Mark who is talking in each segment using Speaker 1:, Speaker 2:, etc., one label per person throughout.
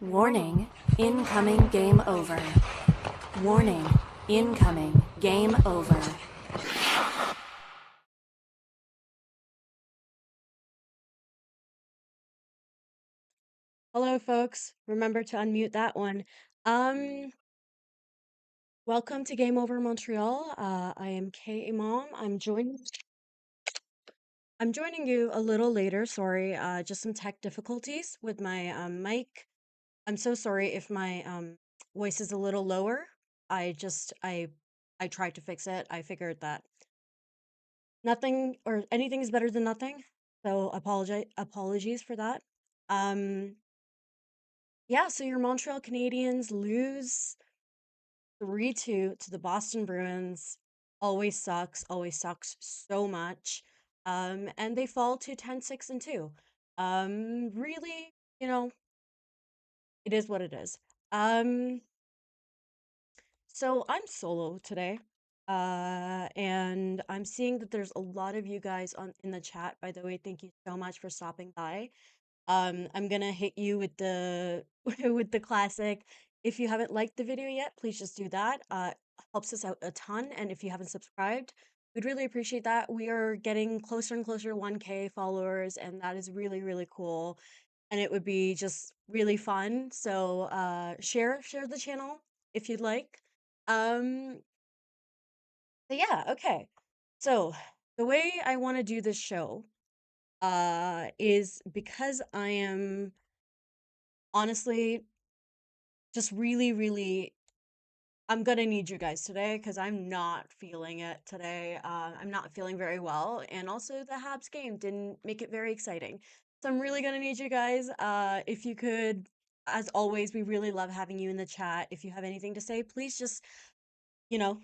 Speaker 1: Warning, incoming game over. Warning, incoming game over.
Speaker 2: Hello, folks. Remember to unmute that one. Um, Welcome to Game Over Montreal. I am Imam. I'm joining you a little later. Sorry, just some tech difficulties with my mic. I'm so sorry if my voice is a little lower. I tried to fix it. I figured that nothing or anything is better than nothing. So apologies for that. Um, yeah, so your Montreal Canadiens lose 3-2 to the Boston Bruins. Always sucks so much. And they fall to 10-6-2. Really, you know, it is what it is. Um, so I'm solo today. And I'm seeing that there's a lot of you guys on in the chat. By the way, thank you so much for stopping by. I'm gonna hit you with the with the classic. If you haven't liked the video yet, please just do that. Helps us out a ton. And if you haven't subscribed, we'd really appreciate that. We are getting closer and closer to 1K followers, and that is really, really cool. And it would be just really fun. So share the channel if you'd like. Um, but yeah, okay. So the way I want to do this show is because I am honestly just really, really, I'm gonna need you guys today because I'm not feeling it today. I'm not feeling very well, and also the Habs game didn't make it very exciting. So I'm really gonna need you guys. If you could, as always, we really love having you in the chat. If you have anything to say, please just, you know,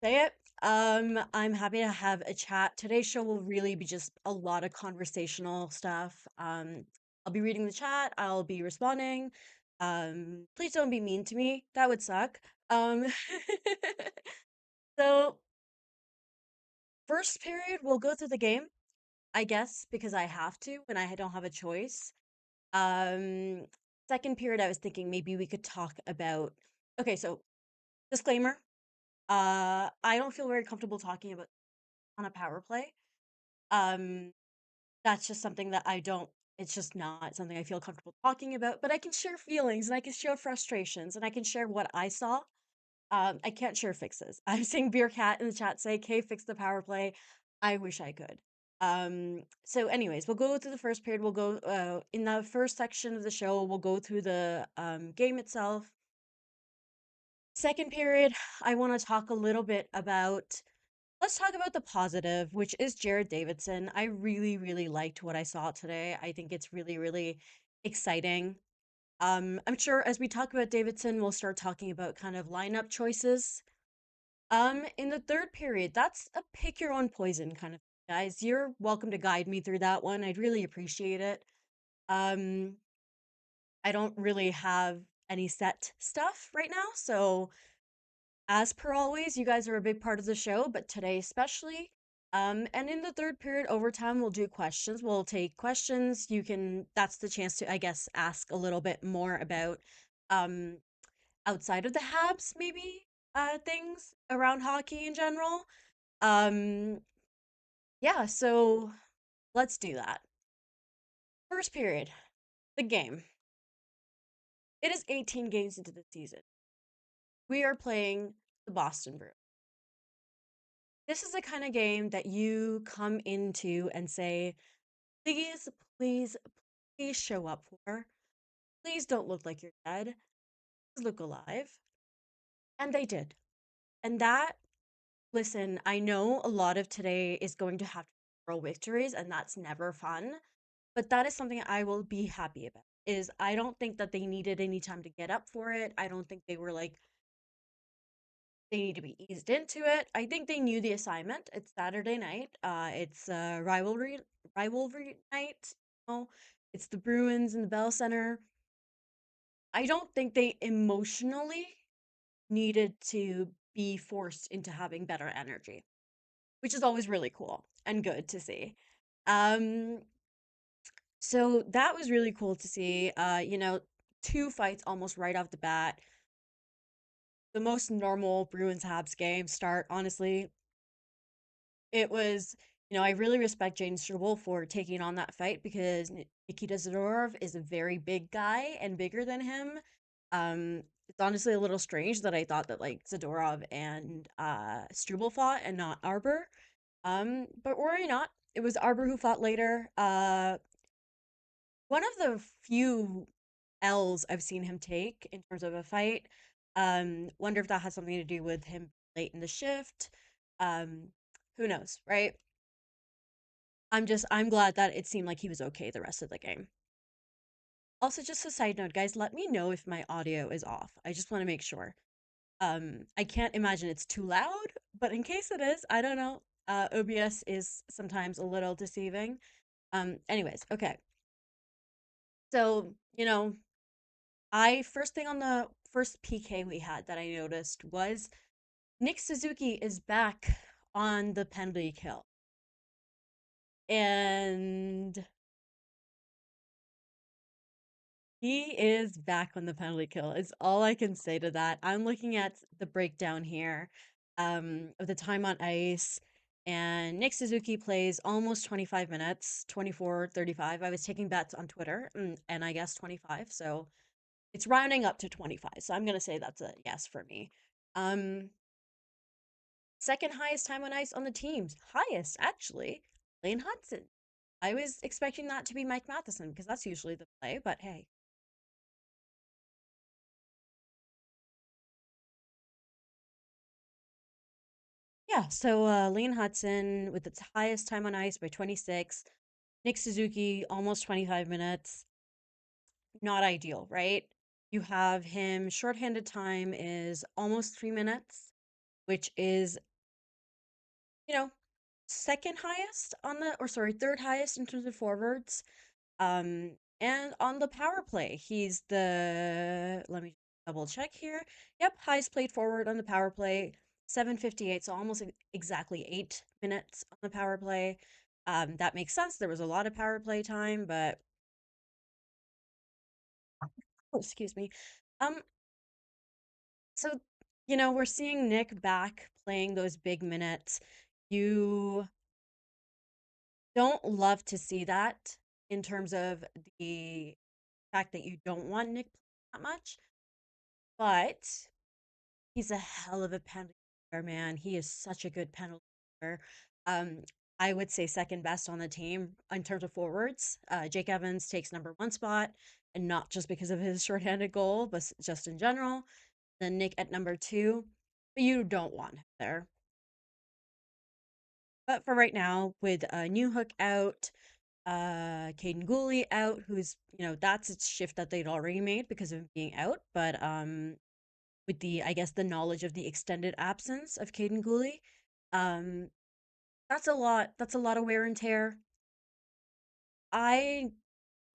Speaker 2: say it. I'm happy to have a chat. Today's show will really be just a lot of conversational stuff. I'll be reading the chat, I'll be responding. Please don't be mean to me. That would suck. Um, so first period, we'll go through the game, I guess, because I have to when I don't have a choice. Um, Second period, I was thinking maybe we could talk about. Okay, so disclaimer. I don't feel very comfortable talking about on a power play. Um, that's just something that I don't it's just not something I feel comfortable talking about, but I can share feelings and I can share frustrations and I can share what I saw. I can't share fixes. I'm seeing Beer Cat in the chat say, "K, fix the power play." I wish I could. So anyways, we'll go through the first period. We'll go in the first section of the show, we'll go through the game itself. Second period, I want to talk a little bit about let's talk about the positive, which is Jared Davidson. I really, really liked what I saw today. I think it's really, really exciting. I'm sure as we talk about Davidson, we'll start talking about kind of lineup choices. In the third period, that's a pick your own poison kind of thing, guys. You're welcome to guide me through that one. I'd really appreciate it. Um, I don't really have any set stuff right now, so as per always, you guys are a big part of the show, but today especially. And in the third period, overtime, we'll do questions. We'll take questions. That's the chance to, I guess, ask a little bit more about um, outside of the Habs, maybe things around hockey in general. Um, yeah, so let's do that. First period, the game. It is 18 games into the season. We are playing the Boston Bruins. This is the kind of game that you come into and say, please, please, please show up for. Please don't look like you're dead. Please look alive. And they did. And that, listen, I know a lot of today is going to have moral victories, and that's never fun. But that is something I will be happy about. Is I don't think that they needed any time to get up for it. I don't think they were like they need to be eased into it. I think they knew the assignment. It's Saturday night. It's rivalry night. You know, it's the Bruins in the Bell Center. I don't think they emotionally needed to be forced into having better energy, which is always really cool and good to see. Um, so that was really cool to see. two fights almost right off the bat. The most normal Bruins Habs game start, honestly. It was, I really respect Jaden Struble for taking on that fight because Nikita Zadorov is a very big guy and bigger than him. It's honestly a little strange that I thought that like Zadorov and Struble fought and not Arbor. But worry not. It was Arbor who fought later. One of the few L's I've seen him take in terms of a fight. Wonder if that has something to do with him late in the shift. Um, who knows, right? I'm glad that it seemed like he was okay the rest of the game. Also, just a side note, guys, let me know if my audio is off. I just want to make sure. I can't imagine it's too loud, but in case it is, I don't know. OBS is sometimes a little deceiving. Anyways, okay. So, I first thing on the first PK we had that I noticed was Nick Suzuki is back on the penalty kill. And he is back on the penalty kill. Is all I can say to that. I'm looking at the breakdown here of the time on ice, and Nick Suzuki plays almost 25 minutes, 24:35. I was taking bets on Twitter, and I guess 25. So it's rounding up to 25. So I'm gonna say that's a yes for me. Um, Second highest time on ice on the teams. Highest, actually, Lane Hudson. I was expecting that to be Mike Matheson because that's usually the play, but hey. Yeah, so Lane Hudson with its highest time on ice by 26. Nick Suzuki, almost 25 minutes. Not ideal, right? You have him, shorthanded time is almost 3 minutes, which is, you know, second highest on the, or sorry, third highest in terms of forwards. And on the power play, he's the, let me double check here. Yep, highest played forward on the power play, 7:58, so almost exactly 8 minutes on the power play. That makes sense. There was a lot of power play time, but oh, excuse me. Um, so we're seeing Nick back playing those big minutes. You don't love to see that in terms of the fact that you don't want Nick that much, but he's a hell of a penalty player, man. He is such a good penalty player. Um, I would say second best on the team in terms of forwards. Jake Evans takes number one spot, and not just because of his shorthanded goal, but just in general. Then Nick at number two, but you don't want him there. But for right now, with New Hook out, Caden Gooley out, who's that's its shift that they'd already made because of him being out, but with the I guess the knowledge of the extended absence of Caden Gooley. Um, that's a lot. That's a lot of wear and tear. I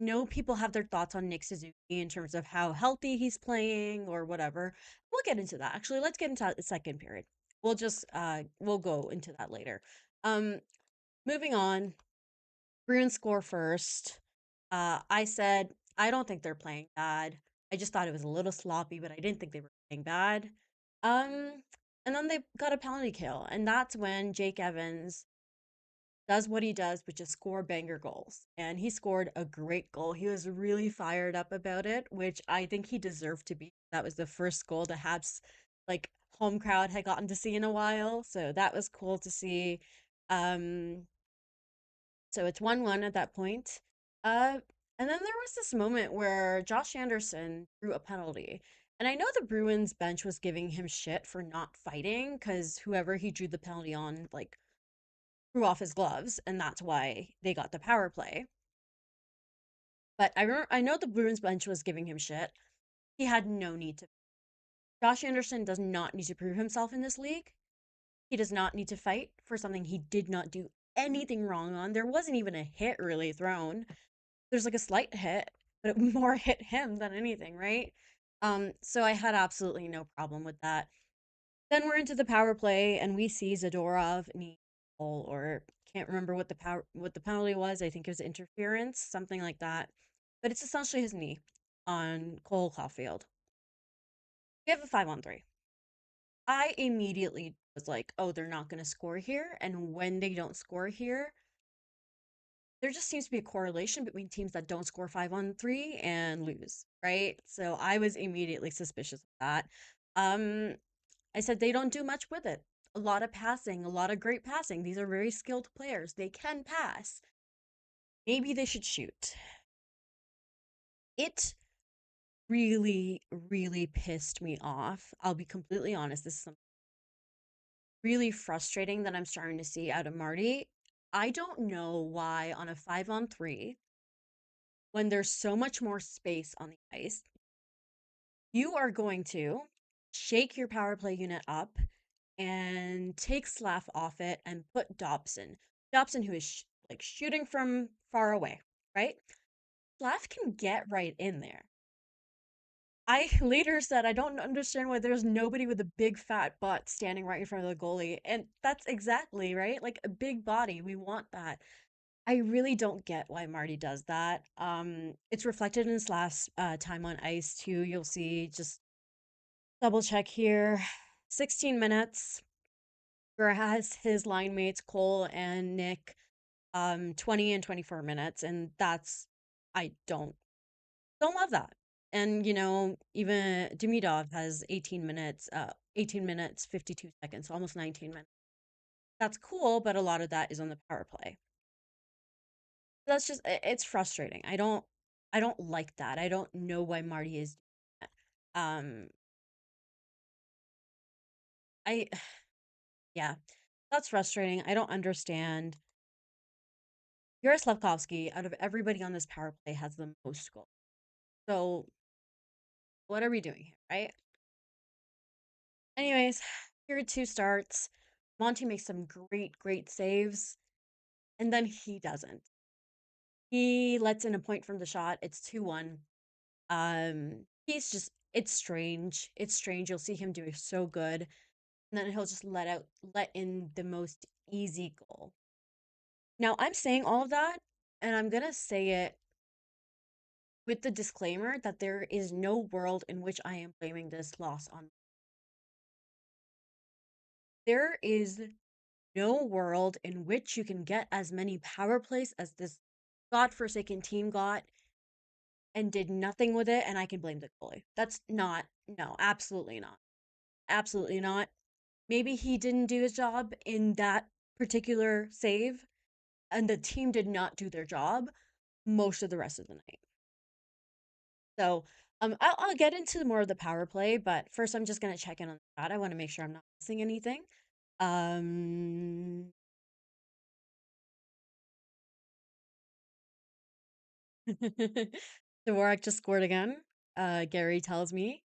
Speaker 2: know people have their thoughts on Nick Suzuki in terms of how healthy he's playing or whatever. We'll get into that. Actually, let's get into the second period. We'll go into that later. Um, Moving on. Bruins score first. I said I don't think they're playing bad. I just thought it was a little sloppy, but I didn't think they were playing bad. Um, and then they got a penalty kill, and that's when Jake Evans does what he does, which is score banger goals. And he scored a great goal. He was really fired up about it, which I think he deserved to be. That was the first goal the Habs like home crowd had gotten to see in a while, so that was cool to see. Um, so it's 1-1 at that point. Uh, and then there was this moment where Josh Anderson drew a penalty. And I know the Bruins bench was giving him shit for not fighting because whoever he drew the penalty on, like, threw off his gloves, and that's why they got the power play. But I know the Bruins bench was giving him shit. He had no need to. Josh Anderson does not need to prove himself in this league. He does not need to fight for something he did not do anything wrong on. There wasn't even a hit really thrown. There's like a slight hit, but it more hit him than anything, right? So I had absolutely no problem with that. Then we're into the power play, and we see Zadorov knee goal, or can't remember what the penalty was. I think it was interference, something like that. But it's essentially his knee. on Cole Caulfield. We have a 5-on-3. I immediately was like, oh, they're not going to score here. And when they don't score here, there just seems to be a correlation between teams that don't score 5-on-3 and lose, right? So I was immediately suspicious of that. Um, I said they don't do much with it. A lot of passing, a lot of great passing. These are very skilled players. They can pass. Maybe they should shoot. It really, really pissed me off. I'll be completely honest. This is something really frustrating that I'm starting to see out of Marty. I don't know why on a 5-on-3, when there's so much more space on the ice, you are going to shake your power play unit up and take Slav off it and put Dobson. Dobson, who is like shooting from far away, right? Slav can get right in there. I later said I don't understand why there's nobody with a big fat butt standing right in front of the goalie. And that's exactly right. Like a big body. We want that. I really don't get why Marty does that. It's reflected in his last time on ice too. You'll see, just double check here. 16 minutes, whereas his line mates Cole and Nick 20 and 24 minutes, and that's, I don't love that. And even Demidov has 18 minutes 52 seconds, so almost 19 minutes. That's cool, but a lot of that is on the power play. That's just, it's frustrating. I don't like that. I don't know why Marty is doing that. I Yeah, that's frustrating. I don't understand. Yaroslavkovsky, out of everybody on this power play, has the most goals. So what are we doing here, right? Anyways, period two starts. Monty makes some great, great saves, and then he doesn't. He lets in a point from the shot. It's 2-1. He's just, it's strange. It's strange. You'll see him doing so good, and then he'll just let in the most easy goal. Now, I'm saying all of that, and I'm gonna say it with the disclaimer that there is no world in which I am blaming this loss on. There is no world in which you can get as many power plays as this godforsaken team got and did nothing with it, and I can blame the goalie. That's not, no, absolutely not. Absolutely not. Maybe he didn't do his job in that particular save, and the team did not do their job most of the rest of the night. So, I'll get into more of the power play, but first I'm just gonna check in on the chat. I want to make sure I'm not missing anything. Um, Dvorak just scored again. Gary tells me.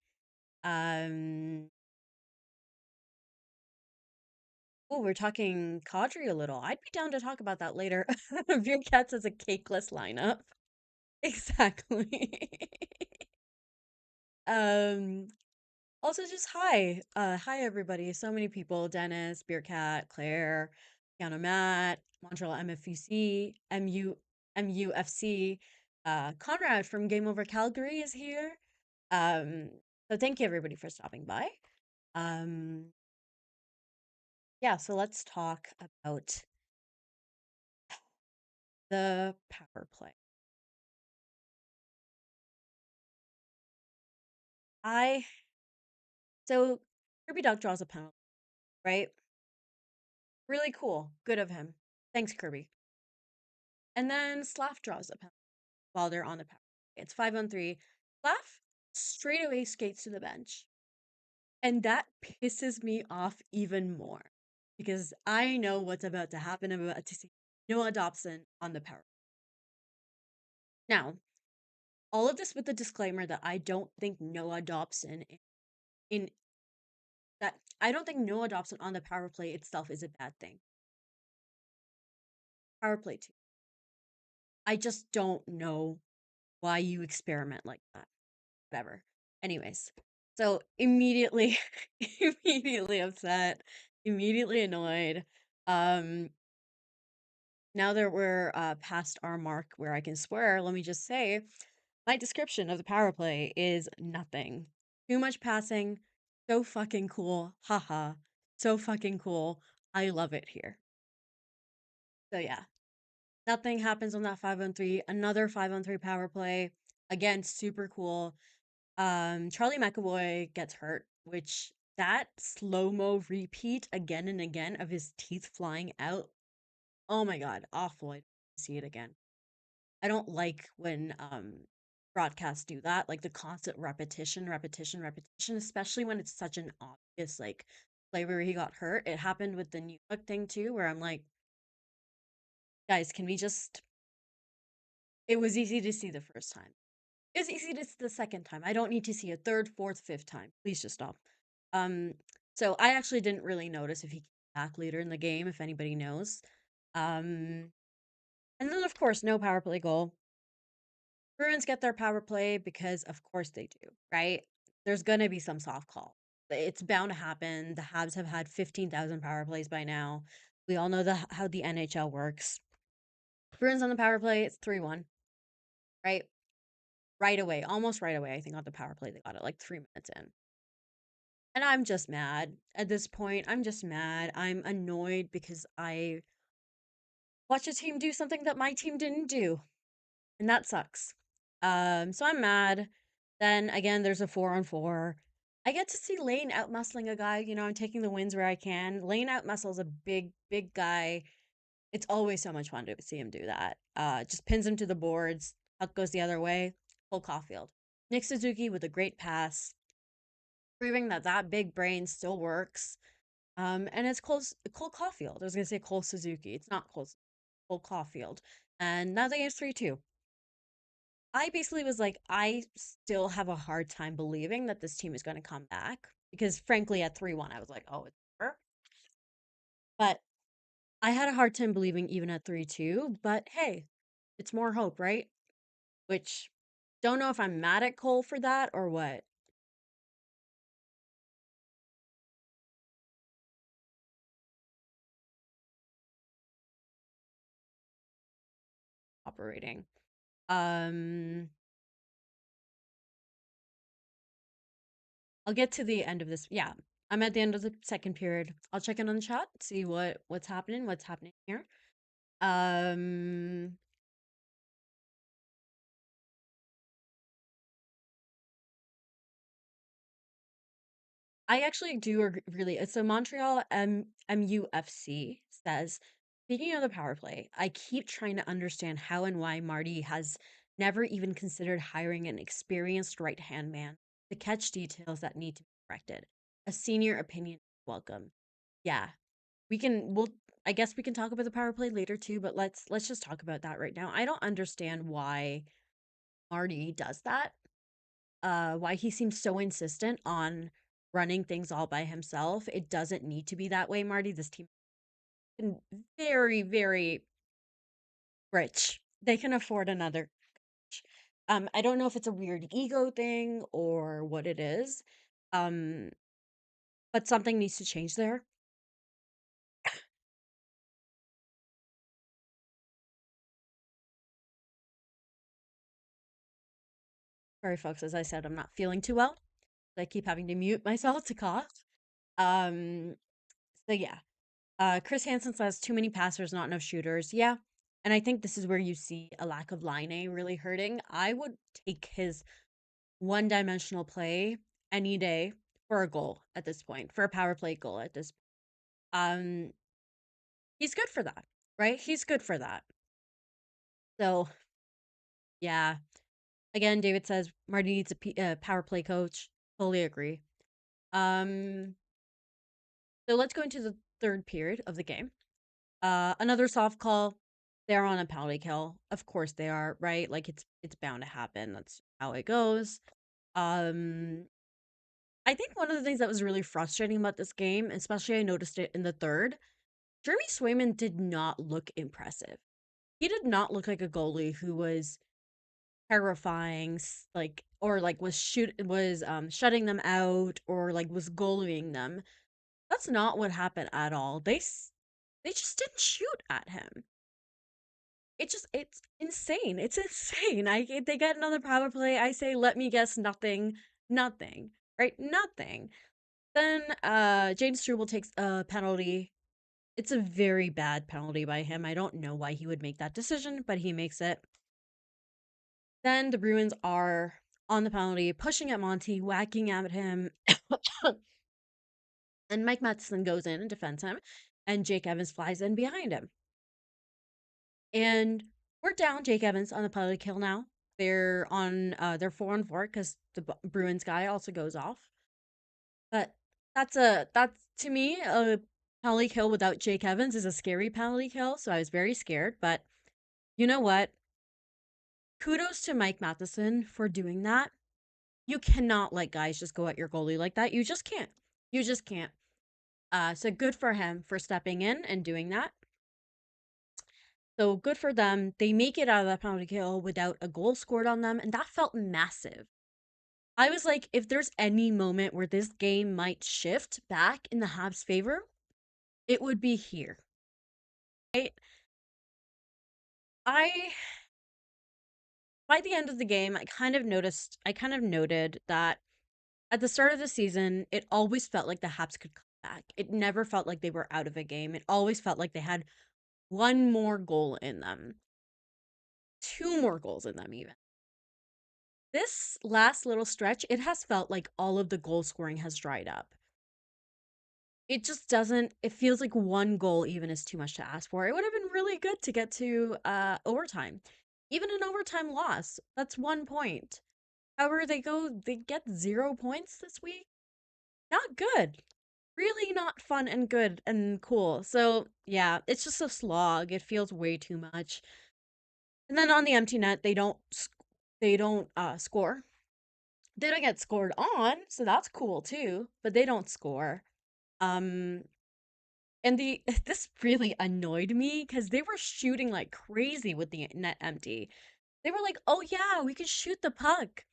Speaker 2: Um, oh, we're talking Kadri a little. I'd be down to talk about that later. Beer Cats has a cakeless lineup. Exactly. Um, Also, just hi. Hi everybody. So many people. Dennis, Beercat, Claire, Piano Matt, Montreal MFUC, MUFC. Conrad from Game Over Calgary is here. Um, so thank you everybody for stopping by. Um, yeah, so let's talk about the power play. I So Kirby Duck draws a penalty, right? Really cool. Good of him. Thanks, Kirby. And then Slav draws a penalty while they're on the power play. It's 5-on-3. Slav straight away skates to the bench. And that pisses me off even more because I know what's about to happen. I'm about to see Noah Dobson on the power. Now, all of this with the disclaimer that I don't think Noah Dobson in that I don't think Noah Dobson on the power play itself is a bad thing. Power play too. I just don't know why you experiment like that. Whatever. Anyways, so immediately, immediately upset, immediately annoyed. Um, Now that we're past our mark where I can swear, let me just say My description of the power play is nothing. Too much passing. So fucking cool. Haha. So fucking cool. I love it here. So yeah, nothing happens on that 5-on-3. Another 5-on-3 power play. Again, super cool. Charlie McAvoy gets hurt, which that slow-mo repeat again and again of his teeth flying out. Oh my god, awful. I see it again. I don't like when broadcasts do that, like the constant repetition, repetition, repetition, especially when it's such an obvious like play where he got hurt. It happened with the new look thing too, where I'm like, guys, can we just it was easy to see the first time. It was easy to see the second time. I don't need to see a third, fourth, fifth time. Please just stop. Um, so I actually didn't really notice if he came back later in the game, if anybody knows. Um, and then of course, no power play goal. Bruins get their power play because of course they do, right? There's gonna be some soft call. It's bound to happen. The Habs have had 15,000 power plays by now. We all know how the NHL works. Bruins on the power play, it's 3-1, right? Right away, almost right away. I think on the power play they got it like 3 minutes in. And I'm just mad. At this point, I'm just mad. I'm annoyed because I watched a team do something that my team didn't do. And that sucks. So I'm mad. Then again, there's a 4-on-4. I get to see Lane out muscling a guy. I'm taking the wins where I can. Lane out muscles a big, big guy. It's always so much fun to see him do that. Just pins him to the boards. Puck goes the other way. Cole Caulfield. Nick Suzuki with a great pass, proving that that big brain still works. And it's Cole Caulfield. I was gonna say Cole Suzuki. It's not Cole Caulfield. And now the game's 3-2. I basically was like, I still have a hard time believing that this team is going to come back because, frankly, at 3-1, I was like, oh, it's over. But I had a hard time believing even at 3-2. But hey, it's more hope, right? Which don't know if I'm mad at Cole for that or what. Operating. Um, I'll get to the end of this. Yeah, I'm at the end of the second period. I'll check in on the chat, see what's happening here. Um, I actually do really. So Montreal MUFC says, speaking of the power play, I keep trying to understand how and why Marty has never even considered hiring an experienced right hand man to catch details that need to be corrected. A senior opinion is welcome. Yeah, we'll I guess we can talk about the power play later too, but let's just talk about that right now. I don't understand why Marty does that. Why he seems so insistent on running things all by himself. It doesn't need to be that way, Marty. This team is very, very rich. They can afford another coach. I don't know if it's a weird ego thing or what it is. Um, but something needs to change there. Sorry, folks. As I said, I'm not feeling too well. I keep having to mute myself to cough. Um, so yeah. Chris Hansen says too many passers, not enough shooters. Yeah. And I think this is where you see a lack of line A really hurting. I would take his one-dimensional play any day for a goal at this point, for a power play goal at this. Um, he's good for that, right? He's good for that. So yeah. Again, David says Marty needs a power play coach. Fully agree. Um, so let's go into the third period of the game. Another soft call. They're on a penalty kill. Of course they are, right? Like it's bound to happen. That's how it goes. Um, I think one of the things that was really frustrating about this game, especially I noticed it in the third, Jeremy Swayman did not look impressive. He did not look like a goalie who was terrifying, like or like was shutting them out or like was goalying them. That's not what happened at all. They just didn't shoot at him. it's insane. It's insane. They get another power play. I say, let me guess, nothing, nothing, right? Nothing. Then James Struble takes a penalty. It's a very bad penalty by him. I don't know why he would make that decision, but he makes it. Then the Bruins are on the penalty, pushing at Monty, whacking at him. And Mike Matheson goes in and defends him, and Jake Evans flies in behind him. And we're down Jake Evans on the penalty kill now. They're 4-on-4 because the Bruins guy also goes off. But that's to me a penalty kill without Jake Evans is a scary penalty kill. So I was very scared. But you know what? Kudos to Mike Matheson for doing that. You cannot let guys just go at your goalie like that. You just can't. You just can't. So good for him for stepping in and doing that. So good for them. They make it out of that penalty kill without a goal scored on them, and that felt massive. I was like, if there's any moment where this game might shift back in the Habs' favor, it would be here. Right? I by the end of the game, I kind of noted that at the start of the season, it always felt like the Habs could come back. It never felt like they were out of a game. It always felt like they had one more goal in them, two more goals in them, even. This last little stretch, it has felt like all of the goal scoring has dried up. It just doesn't, it feels like one goal even is too much to ask for. It would have been really good to get to overtime. Even an overtime loss, that's 1 point. However, they get 0 points this week. Not good. Really not fun and good and cool. So, yeah, it's just a slog. It feels way too much. And then on the empty net, they don't score. They don't get scored on, so that's cool too, but they don't score. Um and the this really annoyed me cuz they were shooting like crazy with the net empty. They were like, "Oh yeah, we can shoot the puck."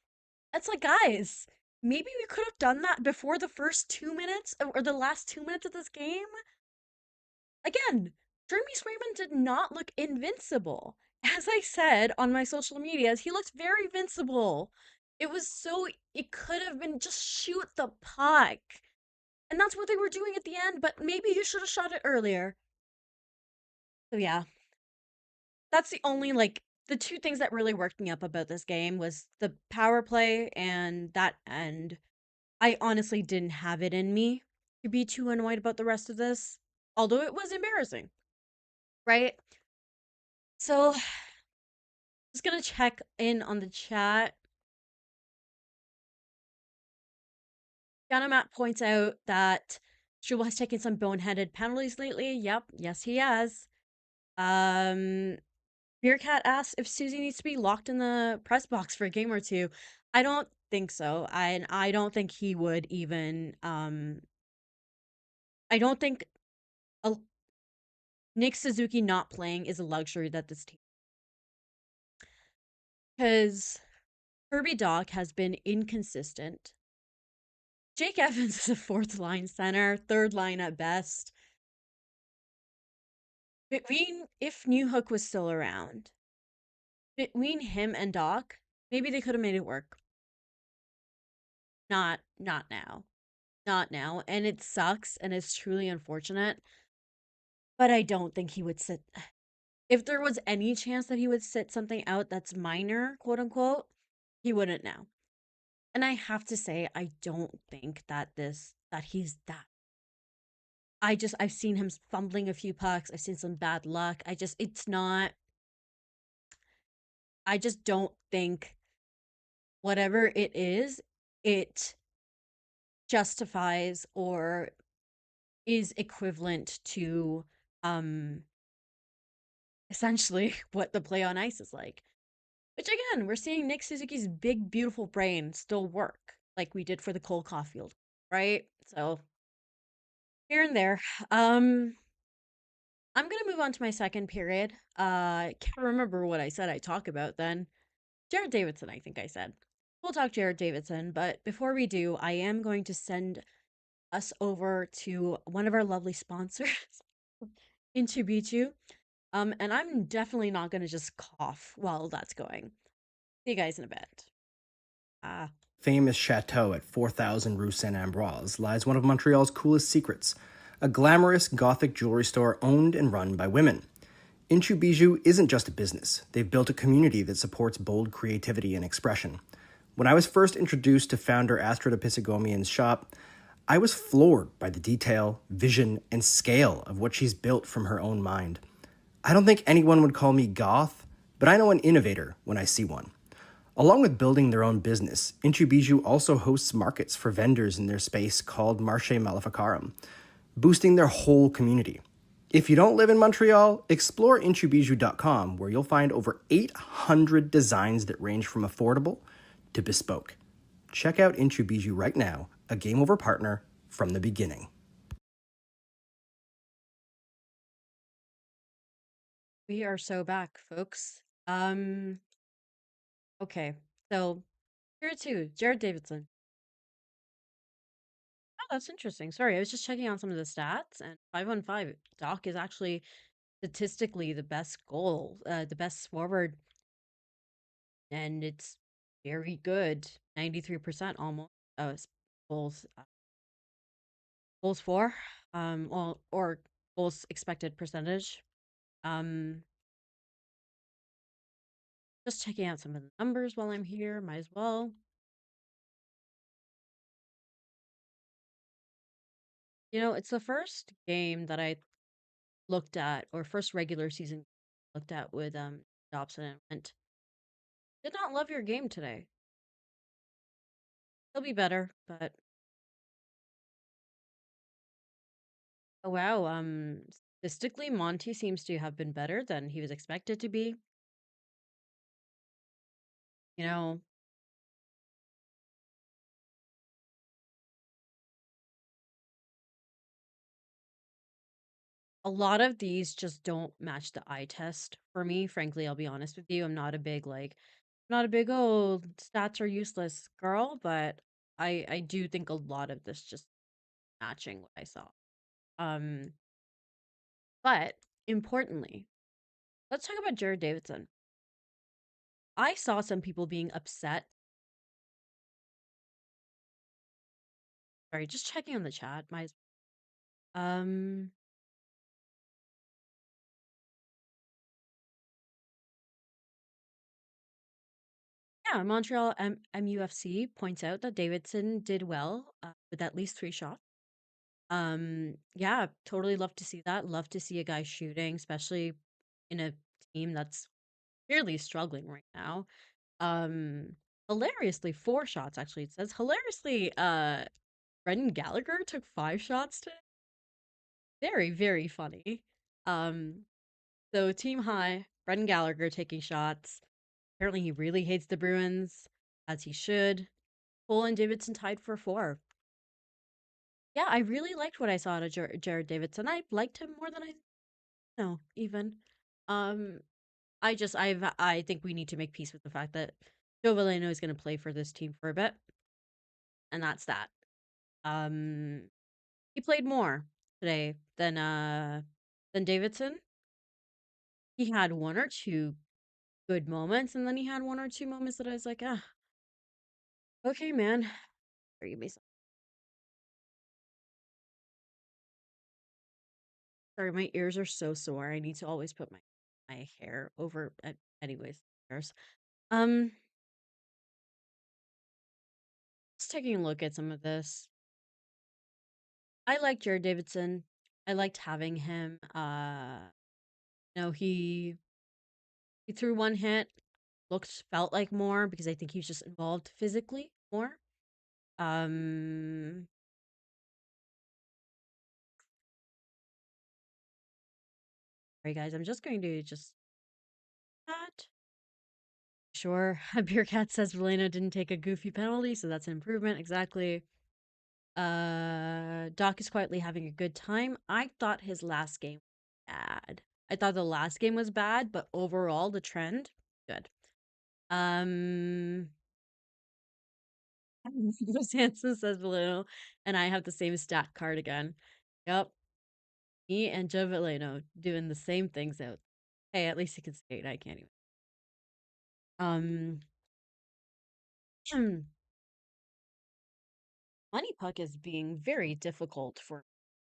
Speaker 2: It's like, guys, maybe we could have done that before the first 2 minutes or the last 2 minutes of this game. Again, Jeremy Swayman did not look invincible. As I said on my social medias, he looked very invincible. It could have been just shoot the puck. And that's what they were doing at the end, but maybe you should have shot it earlier. So yeah, that's the only the two things that really worked me up about this game was the power play and that end. I honestly didn't have it in me to be too annoyed about the rest of this, although it was embarrassing, right? So just gonna check in on the chat. Matt points out that Struble has taken some boneheaded penalties lately. Yep, yes he has. Beercat asks if Susie needs to be locked in the press box for a game or two. I don't think so. I don't think he would even I don't think a, Nick Suzuki not playing is a luxury that this team, because Kirby Doc has been inconsistent. Jake Evans is a fourth line center, third line at best. Between if Newhook was still around, between him and Doc, maybe they could have made it work. Not now. Not now. And it sucks and it's truly unfortunate. But I don't think he would sit. If there was any chance that he would sit something out that's minor, quote unquote, he wouldn't now. And I have to say, I don't think that he's that. I've seen him fumbling a few pucks. I've seen some bad luck. It's not, I just don't think whatever it is, it justifies or is equivalent to essentially what the play on ice is like. Which again, we're seeing Nick Suzuki's big, beautiful brain still work, like we did for the Cole Caulfield, right? So here and there. I'm gonna move on to my second period. Can't remember what I said I talk about then. Jared Davidson, I think I said. We'll talk Jared Davidson, but before we do, I am going to send us over to one of our lovely sponsors, Intubitu. And I'm definitely not gonna just cough while that's going. See you guys in a bit. Ah,
Speaker 3: Famous chateau at 4000 Rue Saint Ambroise lies one of Montreal's coolest secrets, a glamorous Gothic jewelry store owned and run by women. Inchu Bijou isn't just a business, they've built a community that supports bold creativity and expression. When I was first introduced to founder Astrida Pisigomian's shop, I was floored by the detail, vision, and scale of what she's built from her own mind. I don't think anyone would call me goth, but I know an innovator when I see one. Along with building their own business, Inchu Bijou also hosts markets for vendors in their space called Marché Maleficarum, boosting their whole community. If you don't live in Montreal, explore inchubijou.com, where you'll find over 800 designs that range from affordable to bespoke. Check out Inchu Bijou right now, a Game Over partner from the beginning.
Speaker 2: we are so back, folks. Okay. So here too, Jared Davidson. Oh, that's interesting. Sorry, I was just checking on some of the stats, and 5-on-5, Doc is actually statistically the best goal, the best forward, and it's very good. 93% almost. Goals, goals for, well, or goals expected percentage. Um, just checking out some of the numbers while I'm here. Might as well. You know, it's the first game that I looked at, or first regular season looked at with Dobson and went, did not love your game today. He'll be better, but oh wow, statistically Monty seems to have been better than he was expected to be. You know, a lot of these just don't match the eye test for me. Frankly, I'll be honest with you. I'm not a big not a big oh stats are useless girl, but I do think a lot of this just matching what I saw. Um, but importantly, let's talk about Jared Davidson. I saw some people being upset. Sorry, just checking on the chat. My um yeah, Montreal MUFC points out that Davidson did well with at least 3 shots. Yeah, totally love to see that. Love to see a guy shooting, especially in a team that's clearly struggling right now. Um, hilariously, 4 shots actually. It says hilariously, Brendan Gallagher took 5 shots today. Very, very funny. Um, so team high, Brendan Gallagher taking shots. Apparently, he really hates the Bruins, as he should. Cole and Davidson tied for 4. Yeah, I really liked what I saw out of Jared Davidson. I liked him more than I know, even. Um, I think we need to make peace with the fact that Joe Veleno is going to play for this team for a bit, and that's that. Um, he played more today than Davidson. He had 1 or 2 good moments, and then he had 1 or 2 moments that I was like, ah, okay, man. Sorry, give me some. Sorry, my ears are so sore. I need to always put my hair over. Anyways, ears. Um, just taking a look at some of this. I like Jared Davidson. I liked having him. No, he threw 1 hit. Felt like more because I think he was just involved physically more. Um, sorry guys, I'm just going to just that. Sure, Beer Cat says Valeno didn't take a goofy penalty, so that's an improvement. Exactly. Doc is quietly having a good time. I thought his last game was bad. I thought the last game was bad, but overall the trend good. Um, Hanson says Valeno, and I have the same stat card again. Yep, me and Joe Valeno doing the same things out Hey, at least he can skate. I can't even. Um, Money Puck is being very difficult for.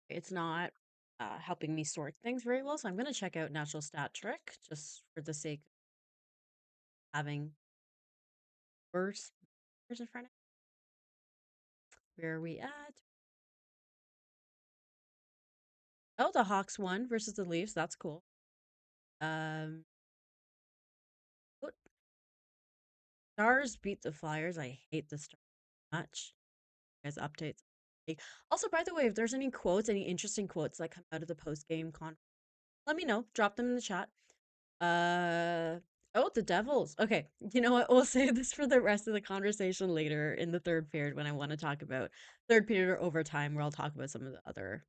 Speaker 2: It's not helping me sort things very well, so I'm gonna check out Natural Stat Trick just for the sake of having words in front of. Where are we at? Oh, the Hawks won versus the Leafs. That's cool. Um, oh, Stars beat the Flyers. I hate the Stars much. As updates. Also, by the way, if there's any quotes, any interesting quotes that come out of the post game con, let me know. Drop them in the chat. Oh, the Devils. Okay, you know what? We'll save this for the rest of the conversation later in the third period when I want to talk about third period or overtime, where I'll talk about some of the other.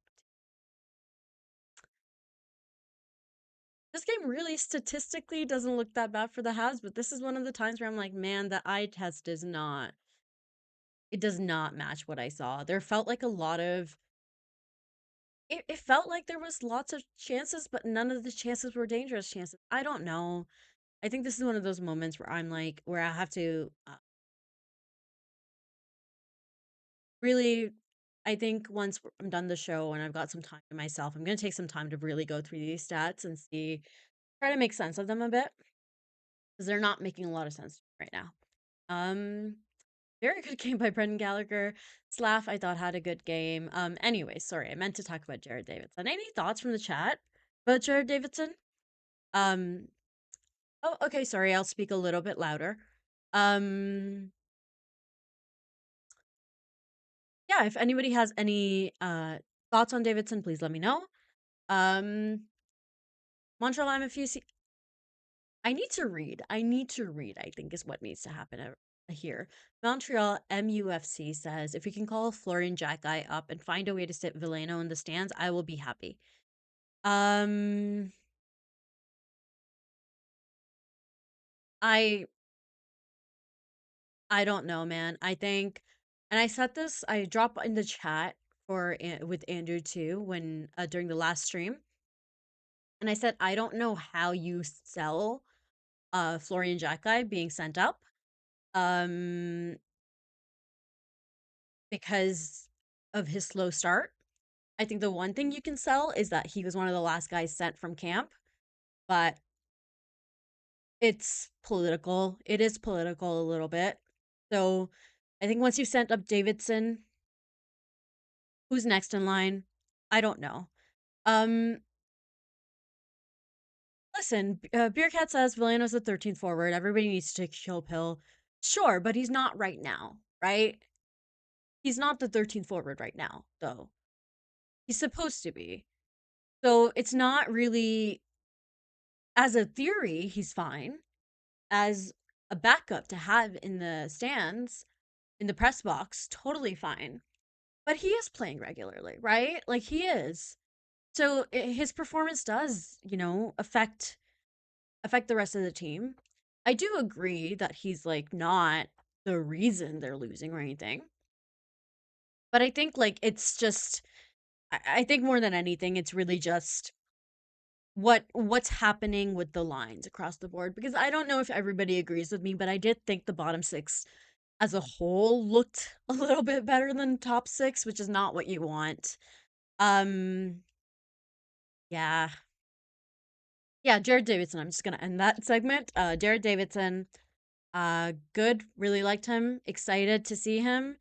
Speaker 2: This game really statistically doesn't look that bad for the Habs, but this is one of the times where I'm like, man, the eye test is not. It does not match what I saw. There felt like a lot of it felt like there was lots of chances, but none of the chances were dangerous chances. I don't know. I think this is one of those moments where I'm like, where I have to really. I think once I'm done the show and I've got some time to myself, I'm going to take some time to really go through these stats and see, try to make sense of them a bit because they're not making a lot of sense right now. Very good game by Brendan Gallagher. Slav, I thought, had a good game. Anyway, sorry, I meant to talk about Jared Davidson. Any thoughts from the chat about Jared Davidson? Um, Oh, okay, sorry, I'll speak a little bit louder. Um, yeah, if anybody has any thoughts on Davidson, please let me know. Montreal MFUC. I need to read. I think is what needs to happen here. Montreal MUFC says if we can call Florian Jacky up and find a way to sit Villano in the stands, I will be happy. I I don't know, man. I think, and I said this, I dropped in the chat for with Andrew too when during the last stream, and I said I don't know how you sell Florian Jacki being sent up, um, because of his slow start. I think the one thing you can sell is that he was one of the last guys sent from camp, but it's political. It is political a little bit. So I think once you sent up Davidson, who's next in line? I don't know. Um, Listen, Beercat says Villano's the 13th forward. Everybody needs to take a chill pill. Sure, but he's not right now, right? He's not the 13th forward right now, though. He's supposed to be. So it's not really, as a theory, he's fine. As a backup to have in the stands, in the press box, totally fine. But he is playing regularly, right? Like he is. So his performance does, affect the rest of the team. I do agree that he's like not the reason they're losing or anything. But I think like it's just I think more than anything, it's really just what's happening with the lines across the board. Because I don't know if everybody agrees with me, but I did think the bottom six as a whole looked a little bit better than top six, which is not what you want. Um yeah. Yeah, Jared Davidson. I'm just gonna end that segment. Jared Davidson, good, really liked him, excited to see him.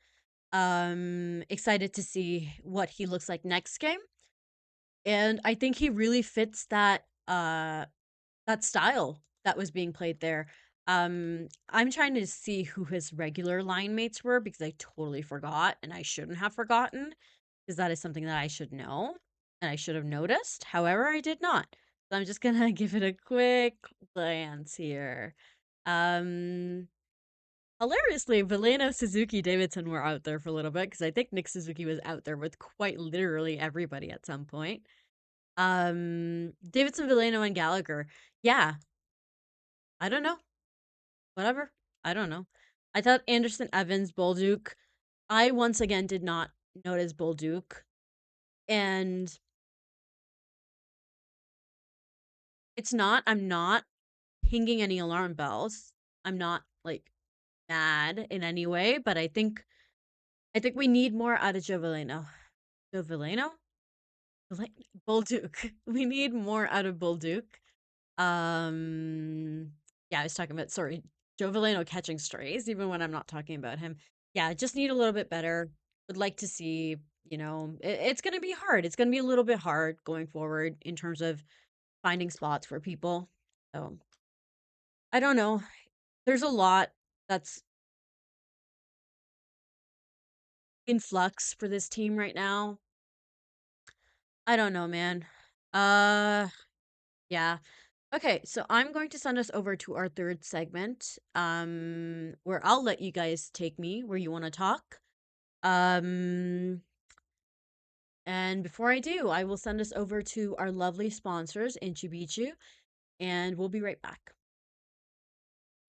Speaker 2: Excited to see what he looks like next game. And I think he really fits that style that was being played there. I'm trying to see who his regular line mates were because I totally forgot and I shouldn't have forgotten because that is something that I should know and I should have noticed. However, I did not. So I'm just gonna give it a quick glance here. Um Hilariously, Valeno, Suzuki, Davidson were out there for a little bit because I think Nick Suzuki was out there with quite literally everybody at some point. Davidson, Valeno, and Gallagher. Yeah, I don't know. Whatever. I don't know. I thought Anderson, Evans, Bolduc. I once again did not notice Bolduc, and It's not. I'm not pinging any alarm bells. I'm not like mad in any way, but I think we need more out of Joveleno. Joveleno? Bolduc. We need more out of Bolduc. Um, yeah, I was talking about, sorry, Joe Valeno catching strays, even when I'm not talking about him. Yeah, just need a little bit better. Would like to see, it's going to be hard. It's going to be a little bit hard going forward in terms of finding spots for people. So I don't know. There's a lot that's in flux for this team right now. I don't know, man. Uh, yeah. Okay, so I'm going to send us over to our third segment, where I'll let you guys take me where you want to talk. Um, and before I do, I will send us over to our lovely sponsors, Inchubichu, and we'll be right back.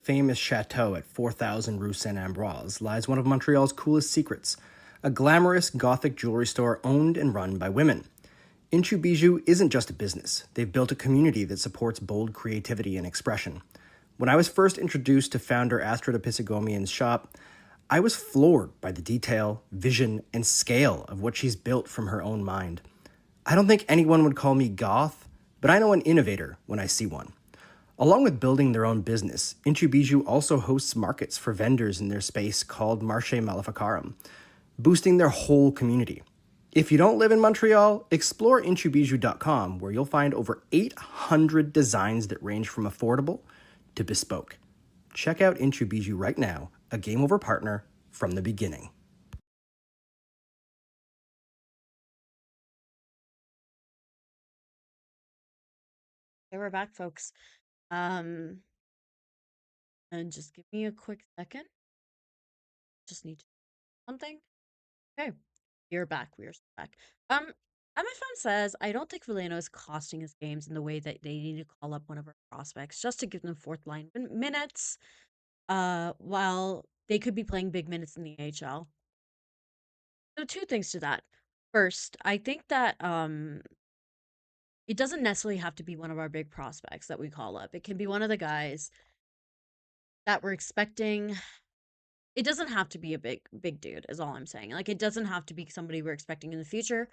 Speaker 3: Famous chateau at 4000 Rue Saint Ambroise lies one of Montreal's coolest secrets, a glamorous Gothic jewelry store owned and run by women. Inchu Bijou isn't just a business. They've built a community that supports bold creativity and expression. When I was first introduced to founder Astrid Episegomian's shop, I was floored by the detail, vision, and scale of what she's built from her own mind. I don't think anyone would call me goth, but I know an innovator when I see one. Along with building their own business, Inchu Bijou also hosts markets for vendors in their space called Marché Maleficarum, boosting their whole community. If you don't live in Montreal, explore inchubijou.com, where you'll find over 800 designs that range from affordable to bespoke. Check out Inchu Bijou right now, a Game Over partner from the beginning.
Speaker 2: Okay, we're back, folks. Um, and just give me a quick second. Just need to do something. Okay, you're back. We are back. MFM says, I don't think Villano is costing his games in the way that they need to call up one of our prospects just to give them fourth line minutes, while they could be playing big minutes in the AHL. So two things to that. First, I think that it doesn't necessarily have to be one of our big prospects that we call up. It can be one of the guys that we're expecting. It doesn't have to be a big dude, is all I'm saying. Like, it doesn't have to be somebody we're expecting in the future.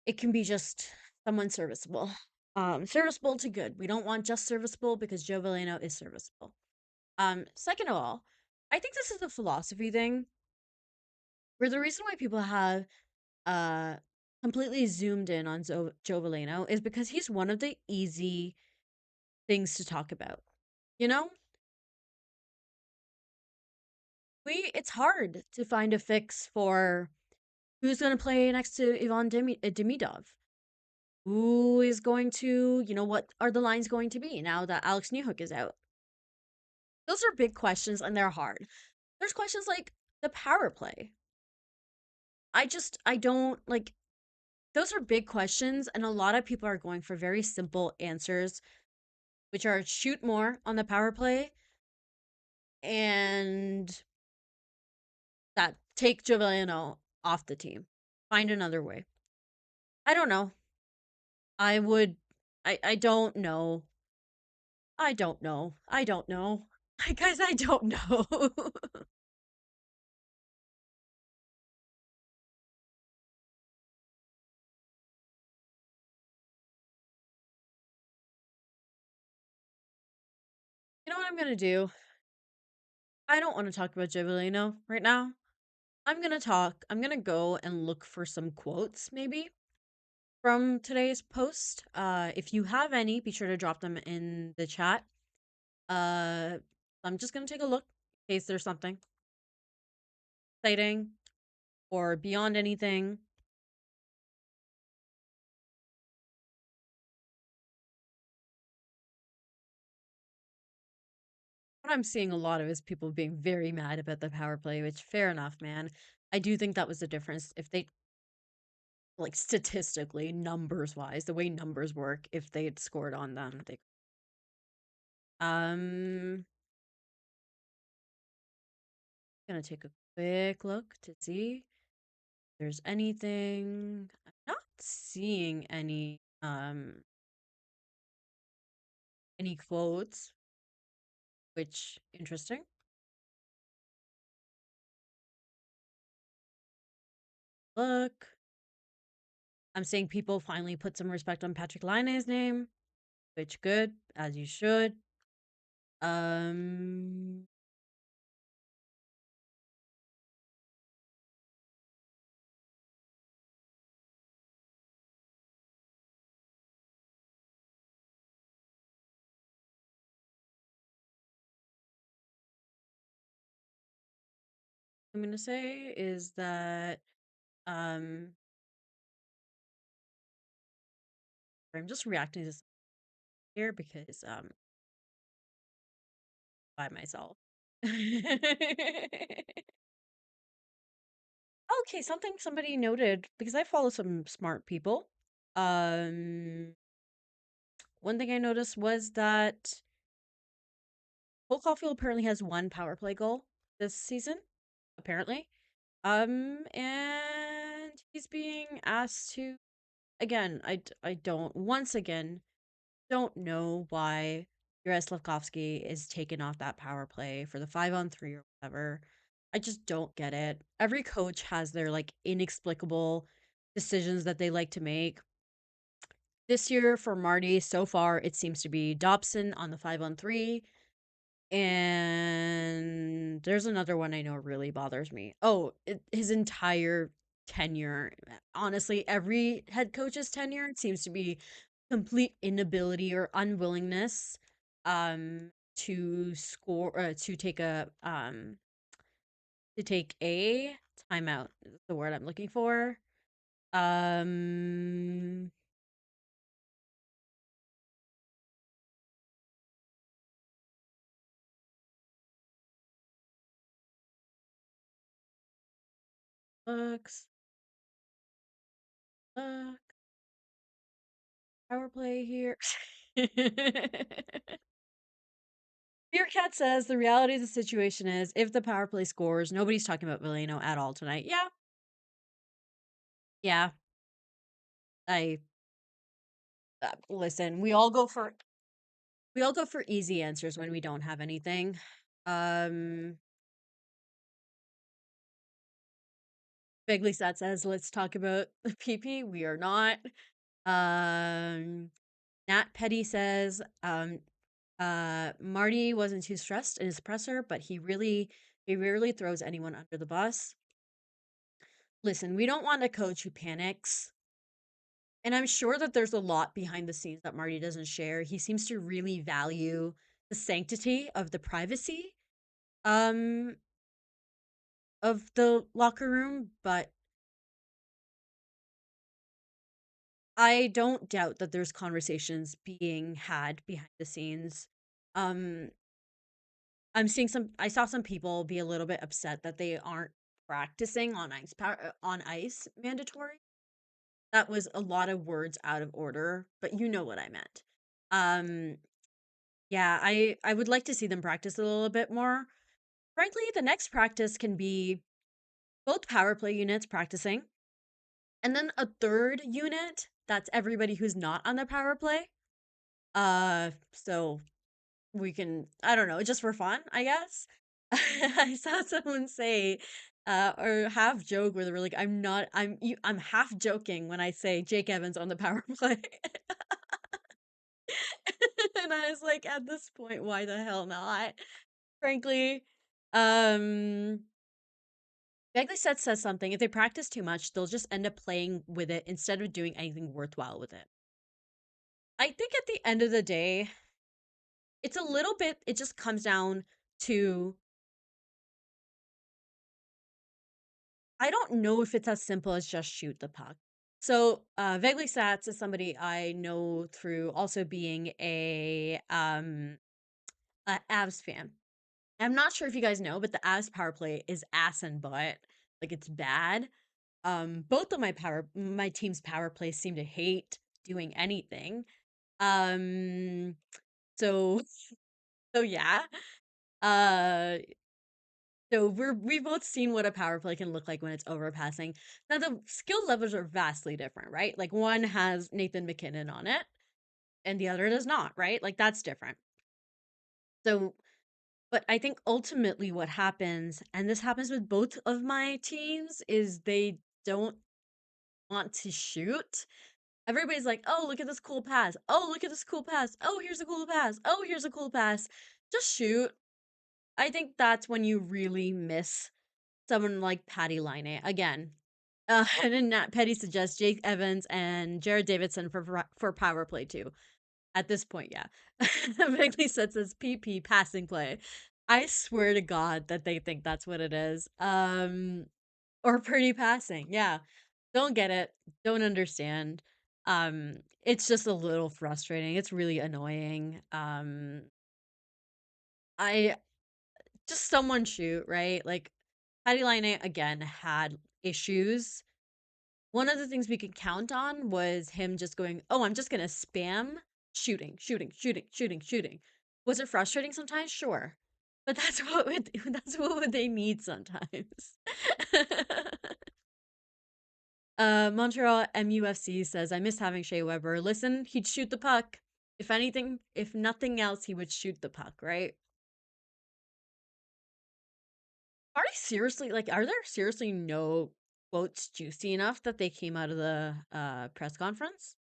Speaker 2: It can be just someone serviceable. Serviceable to good. We don't want just serviceable because Joe Valeno is serviceable. Second of all, I think this is a philosophy thing where the reason why people have uh completely zoomed in on Joe Valeno is because he's one of the easy things to talk about. You know? It's hard to find a fix for who's going to play next to Ivan Demidov. Who is going to, what are the lines going to be now that Alex Newhook is out? Those are big questions and they're hard. There's questions like the power play. I don't like, those are big questions, and a lot of people are going for very simple answers, which are shoot more on the power play and that take Giovanni off the team. Find another way. I don't know. I would, I don't know. I don't know. I don't know. Guys, I don't know. You know what I'm gonna do? I don't want to talk about Giovanni right now. I'm gonna go and look for some quotes, maybe, from today's post. If you have any, be sure to drop them in the chat. Uh, I'm just gonna take a look in case there's something exciting or beyond anything. What I'm seeing a lot of is people being very mad about the power play, which fair enough, man. I do think that was the difference. If they, like, statistically, numbers wise, the way numbers work, if they had scored on them, they gonna take a quick look to see if there's anything. I'm not seeing any any quotes, which interesting. Look, I'm seeing people finally put some respect on Patrick Laine's name, which good, as you should. Um, I'm gonna say is that um I'm just reacting to this here because by myself. Okay, something somebody noted because I follow some smart people. One thing I noticed was that Cole Caulfield apparently has one power play goal this season, apparently. And he's being asked to again. I don't once again don't know why Juraj Slavkovsky is taken off that power play for the 5-on-3 or whatever. I just don't get it. Every coach has their like inexplicable decisions that they like to make. This year for Marty, so far it seems to be Dobson on the 5-on-3. And there's another one I know really bothers me. Oh, his entire tenure. Honestly, every head coach's tenure seems to be complete inability or unwillingness to score to take a timeout is the word I'm looking for. Um Looks look power play here. Beercat says the reality of the situation is if the power play scores, nobody's talking about Villano at all tonight. Yeah. Yeah. I listen, we all go for easy answers when we don't have anything. Um Begley says, let's talk about the PP. We are not. Nat Petty says, Marty wasn't too stressed in his presser, but he rarely throws anyone under the bus. Listen, we don't want a coach who panics. And I'm sure that there's a lot behind the scenes that Marty doesn't share. He seems to really value the sanctity of the privacy um of the locker room, but I don't doubt that there's conversations being had behind the scenes. Um I saw some people be a little bit upset that they aren't practicing on ice mandatory. That was a lot of words out of order, but you know what I meant. Um yeah, I would like to see them practice a little bit more. Frankly, the next practice can be both power play units practicing and then a third unit that's everybody who's not on the power play. So we can, I don't know, just for fun, I guess. I saw someone say or half joke where they were like, I'm half joking when I say Jake Evans on the power play. And I was like, at this point, why the hell not? Frankly, um Bagley says something. If they practice too much, they'll just end up playing with it instead of doing anything worthwhile with it. I think at the end of the day, it's a little bit, it just comes down to I don't know if it's as simple as just shoot the puck. So, Vegley Sats is somebody I know through also being a Avs fan. I'm not sure if you guys know, but the Avs power play is ass and butt. Like it's bad. Both of my team's power plays seem to hate doing anything. Um, so so yeah. Uh, so we've both seen what a power play can look like when it's overpassing. Now the skill levels are vastly different, right? Like one has Nathan McKinnon on it. and the other does not, right? Like that's different. So, but I think ultimately what happens, and this happens with both of my teams, is they don't want to shoot. Everybody's like, oh, look at this cool pass. Oh, look at this cool pass. Oh, here's a cool pass. Oh, here's a cool pass. Just shoot. I think that's when you really miss someone like Patty Line. Again, and then Nat Petty suggests Jake Evans and Jared Davidson for power play too. At this point, yeah. Vigley says PP passing play. I swear to God that they think that's what it is. Or pretty passing. Yeah. Don't get it. Don't understand. It's just a little frustrating. It's really annoying. I just someone shoot, right? Like Patty Line again had issues. One of the things we could count on was him just going, "Oh, I'm just gonna spam shooting, shooting, shooting, shooting, shooting." Was it frustrating sometimes? Sure, but that's that's what would they need sometimes. Montreal MUFC says, "I miss having Shea Weber. Listen, he'd shoot the puck. If anything, if nothing else, he would shoot the puck, right?" Are they seriously like? Are there seriously no quotes juicy enough that they came out of the press conference?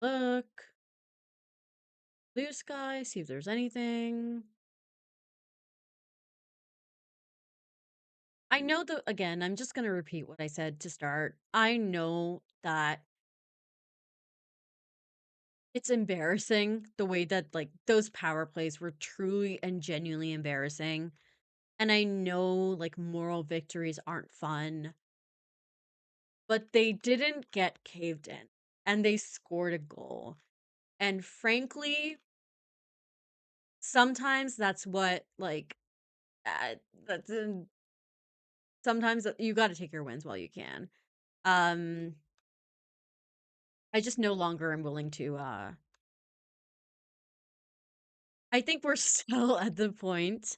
Speaker 2: Look, blue sky. See if there's anything. I know that again. I'm just gonna repeat what I said to start. I know that it's embarrassing the way that like those power plays were truly and genuinely embarrassing. And I know like moral victories aren't fun, but they didn't get caved in and they scored a goal. And frankly, sometimes that's what like uh, that's sometimes you got to take your wins while you can. Um I just no longer am willing to I think we're still at the point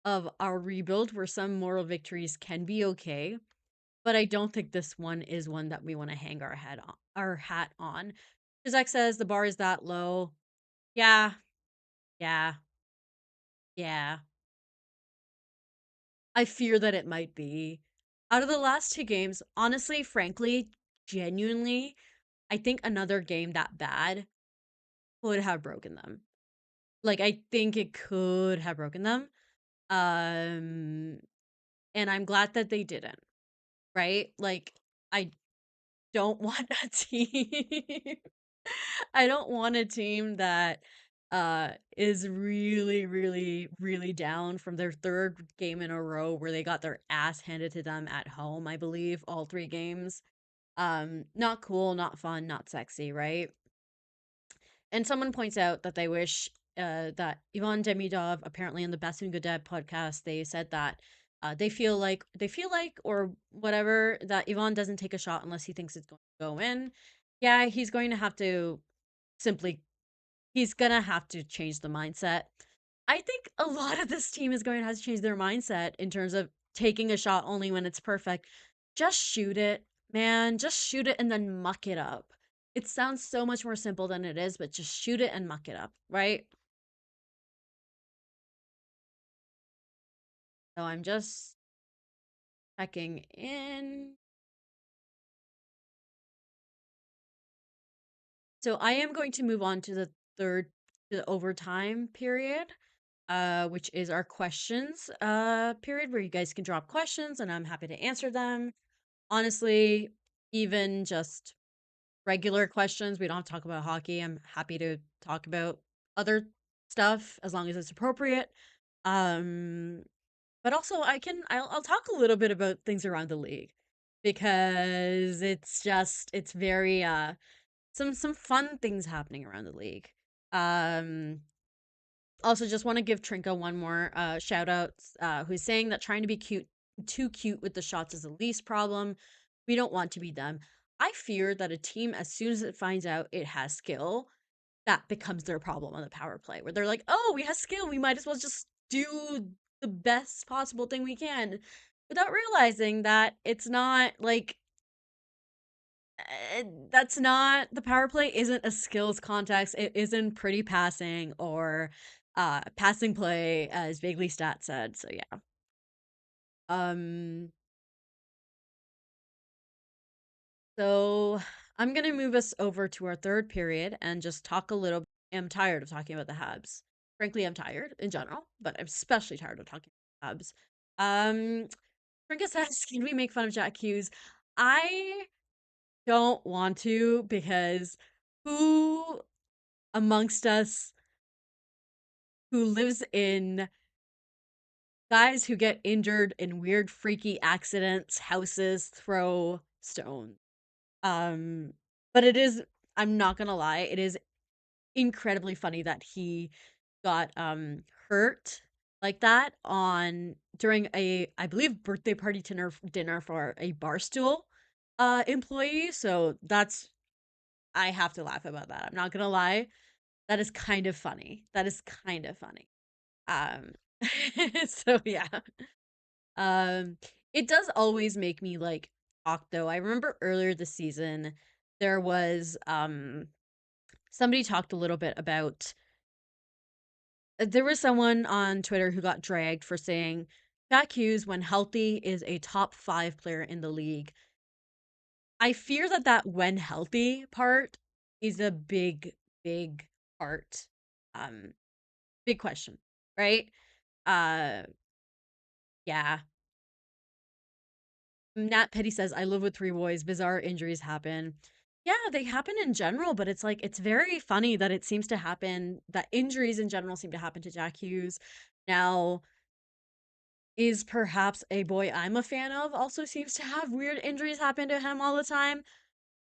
Speaker 2: of our rebuild where some moral victories can be okay, but I don't think this one is one that we want to hang our hat on. Zach says the bar is that low. Yeah, yeah, yeah. I fear that it might be. Out of the last two games, honestly, frankly, genuinely, I think another game that bad could have broken them. Like I think it could have broken them. Um and I'm glad that they didn't, right? Like I don't want a team I don't want a team that is really really really down from their third game in a row where they got their ass handed to them at home, I believe, all three games. Not cool, not fun, not sexy, right? And someone points out that they wish that Ivan Demidov, apparently in the Best and Good Dad podcast, they said that they feel like or whatever that Ivan doesn't take a shot unless he thinks it's going to go in. Yeah, simply he's gonna have to change the mindset. I think a lot of this team is going to have to change their mindset in terms of taking a shot only when it's perfect. Just shoot it, man. Just shoot it and then muck it up. It sounds so much more simple than it is, but just shoot it and muck it up, right? So I'm just checking in. So I am going to move on to the overtime period, which is our questions period where you guys can drop questions and I'm happy to answer them. Honestly, even just regular questions. We don't have to talk about hockey. I'm happy to talk about other stuff as long as it's appropriate. Um, but also I'll talk a little bit about things around the league because it's very some fun things happening around the league. Um, Also just want to give Trinka one more shout out who's saying that trying to be too cute with the shots is the least problem. We don't want to be them. I fear that a team, as soon as it finds out it has skill, that becomes their problem on the power play, where they're like, oh, we have skill. We might as well just do the best possible thing we can. without realizing that it's not like that's not the power play isn't a skills contest. It isn't pretty passing or passing play as vaguely stat said. So yeah. Um so I'm gonna move us over to our third period and just talk a little. I'm tired of talking about the Habs. Frankly, I'm tired in general, but I'm especially tired of talking about the Habs. Trinka says, can we make fun of Jack Hughes? I don't want to because who amongst us who lives in guys who get injured in weird freaky accidents, houses, throw stones. Um but it is, I'm not gonna lie, it is incredibly funny that he got hurt like that on during a, I believe, birthday party dinner for a barstool employee. So that's, I have to laugh about that. I'm not gonna lie. That is kind of funny. That is kind of funny. Um so yeah. Um it does always make me like talk though. I remember earlier this season there was somebody talked a little bit about there was someone on Twitter who got dragged for saying Jack Hughes, when healthy, is a top 5 player in the league. I fear that that when healthy part is a big, big part. Um, Big question, right? Uh, yeah. Nat Petty says, I live with 3 boys. Bizarre injuries happen. Yeah, they happen in general, but it's like, it's very funny that it seems to happen, that injuries in general seem to happen to Jack Hughes. Now, is perhaps a boy I'm a fan of also seems to have weird injuries happen to him all the time.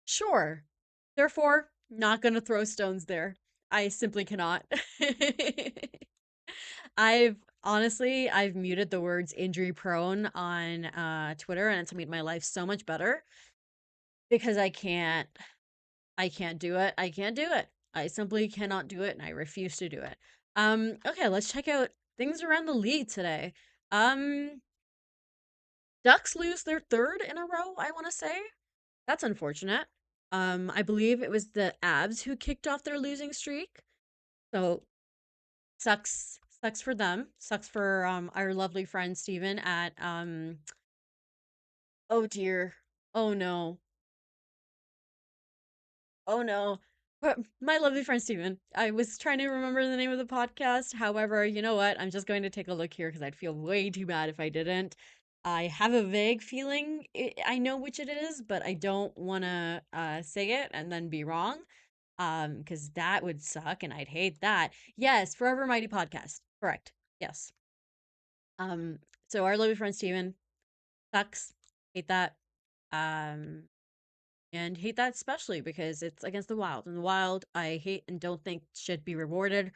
Speaker 2: Sure. Therefore, not gonna throw stones there. I simply cannot. I've honestly, I've muted the words injury prone on Twitter, and it's made my life so much better because I can't do it. I can't do it. I simply cannot do it and I refuse to do it. Okay, let's check out things around the league today. Um Ducks lose their third in a row, I want to say. That's unfortunate. I believe it was the Abs who kicked off their losing streak. So sucks for them. Sucks for our lovely friend Steven at oh dear. Oh no. Oh no. But my lovely friend Steven. I was trying to remember the name of the podcast. However, you know what? I'm just going to take a look here because I'd feel way too bad if I didn't. I have a vague feeling I know which it is, but I don't want to say it and then be wrong. Because that would suck and I'd hate that. Yes, Forever Mighty Podcast. Correct. Yes. Um, so our lovely friend Steven sucks. Hate that. Um, and hate that especially because it's against the Wild. And the Wild, I hate and don't think should be rewarded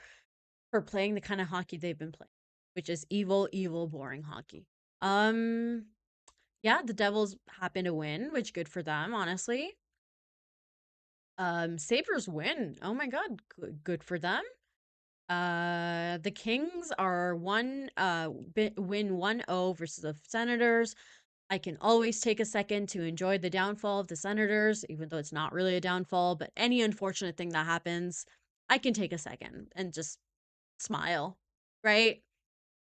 Speaker 2: for playing the kind of hockey they've been playing, which is evil, evil, boring hockey. Um, yeah, the Devils happen to win, which good for them, honestly. Sabres win. Oh my god, good for them. The Kings are win 1-0 versus the Senators. I can always take a second to enjoy the downfall of the Senators, even though it's not really a downfall, but any unfortunate thing that happens, I can take a second and just smile, right?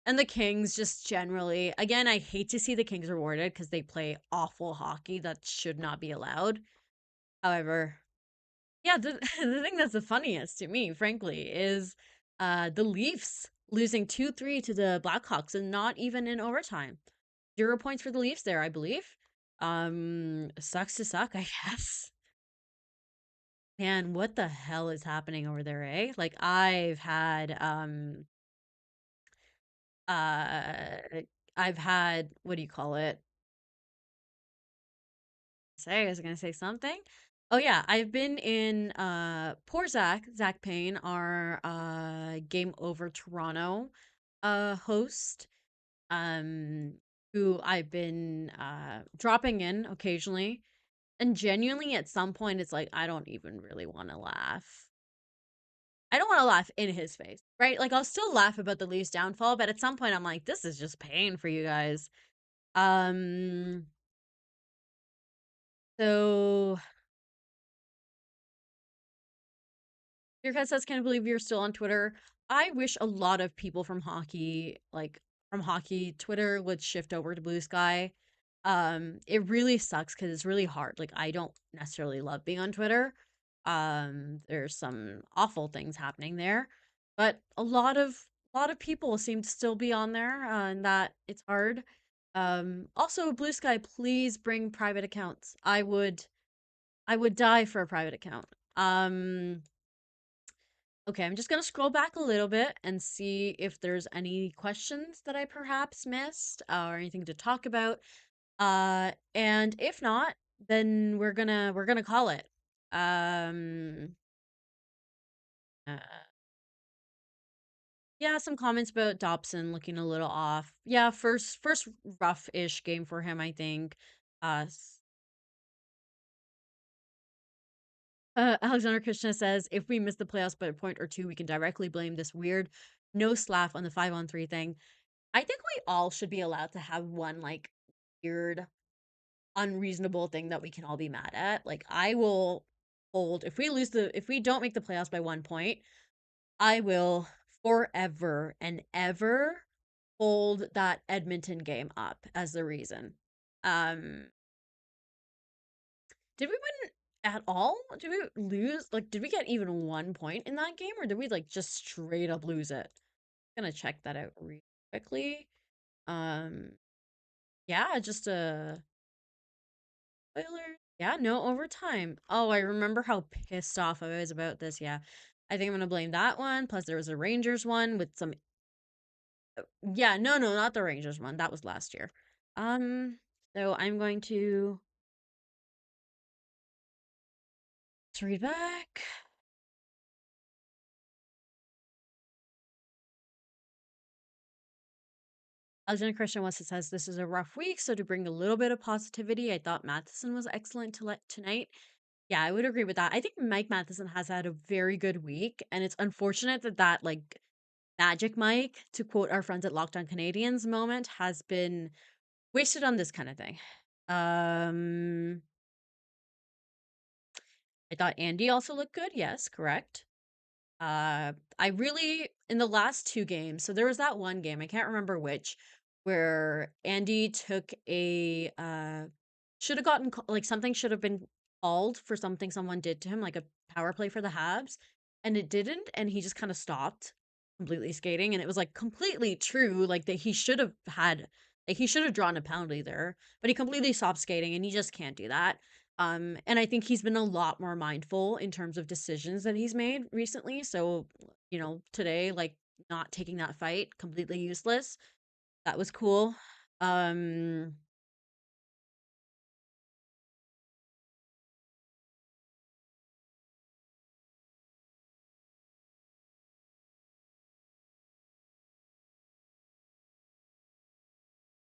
Speaker 2: And the Kings just generally, again, I hate to see the Kings rewarded because they play awful hockey that should not be allowed. However, yeah, the thing that's the funniest to me, frankly, is the Leafs losing 2-3 to the Blackhawks and not even in overtime. 0 points for the Leafs there, I believe. Sucks to suck, I guess. Man, what the hell is happening over there, eh? Like uh I've had, what do you call it? I was gonna say something. Oh yeah, I've been in poor Zach Payne, our Game Over Toronto host, um who I've been dropping in occasionally. And genuinely at some point it's like I don't even really want to laugh. I don't want to laugh in his face, right? Like I'll still laugh about the Leafs downfall, but at some point I'm like, this is just pain for you guys. Um, so Beercat says, "Can't believe you're still on Twitter." I wish a lot of people from hockey, like from hockey Twitter, would shift over to Blue Sky. It really sucks because it's really hard. Like I don't necessarily love being on Twitter. There's some awful things happening there, but a lot of people seem to still be on there, and that it's hard. Also, Blue Sky, please bring private accounts. I would die for a private account. Um, Okay, I'm just gonna scroll back a little bit and see if there's any questions that I perhaps missed or anything to talk about. And if not, then we're gonna call it. Um, uh, yeah, some comments about Dobson looking a little off. Yeah, first rough-ish game for him, I think. Uh, Alexander Krishna says, if we miss the playoffs by a point or two, we can directly blame this weird no slav on the 5-on-3 thing. I think we all should be allowed to have one like weird, unreasonable thing that we can all be mad at. Like I will hold if we don't make the playoffs by 1 point, I will forever and ever hold that Edmonton game up as the reason. Um did we win at all? Did we lose? Like did we get even 1 point in that game or did we like just straight up lose it? I'm gonna check that out really quickly. Um yeah, just a spoiler. Yeah, no overtime. Oh, I remember how pissed off I was about this. Yeah. I think I'm gonna blame that one. Plus there was a Rangers one with some yeah, no, not the Rangers one. That was last year. Um, so I'm going to let's read back. Alexander Christian West says this is a rough week, so to bring a little bit of positivity, I thought Matheson was excellent to let tonight. Yeah, I would agree with that. I think Mike Matheson has had a very good week, and it's unfortunate that like Magic Mike, to quote our friends at Locked On Canadians moment, has been wasted on this kind of thing. I thought Andy also looked good. Yes, correct. I really in the last two games. So there was that one game, I can't remember which, where Andy took a should have gotten like something should have been called for something someone did to him, like a power play for the Habs, and it didn't, and he just kind of stopped completely skating, and it was like completely true, like that he should have had, like he should have drawn a penalty there, but he completely stopped skating, and he just can't do that. And I think he's been a lot more mindful in terms of decisions that he's made recently. So, today, like not taking that fight, completely useless. That was cool. Um,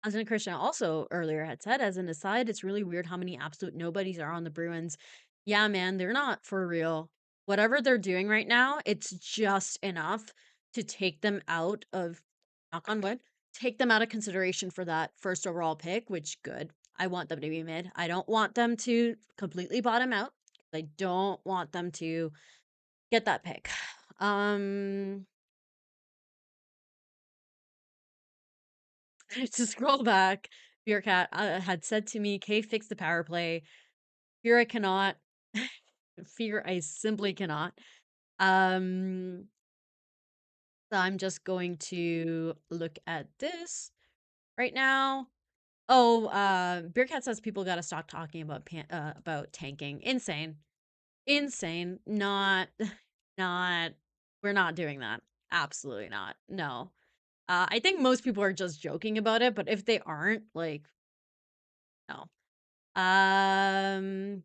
Speaker 2: As in Christian also earlier had said, as an aside, it's really weird how many absolute nobodies are on the Bruins. Yeah, man, they're not for real. Whatever they're doing right now, it's just enough to take them out of, knock on wood, take them out of consideration for that first overall pick, which good. I want them to be mid. I don't want them to completely bottom out. I don't want them to get that pick. Um, to scroll back, Beercat had said to me, Kay, fix the power play. Fear I cannot. Fear I simply cannot. Um, so I'm just going to look at this right now. Oh, Beercat says people got to stop talking about tanking. Insane, insane. Not, not. We're not doing that. Absolutely not. No. I think most people are just joking about it, but if they aren't, like, no. Um,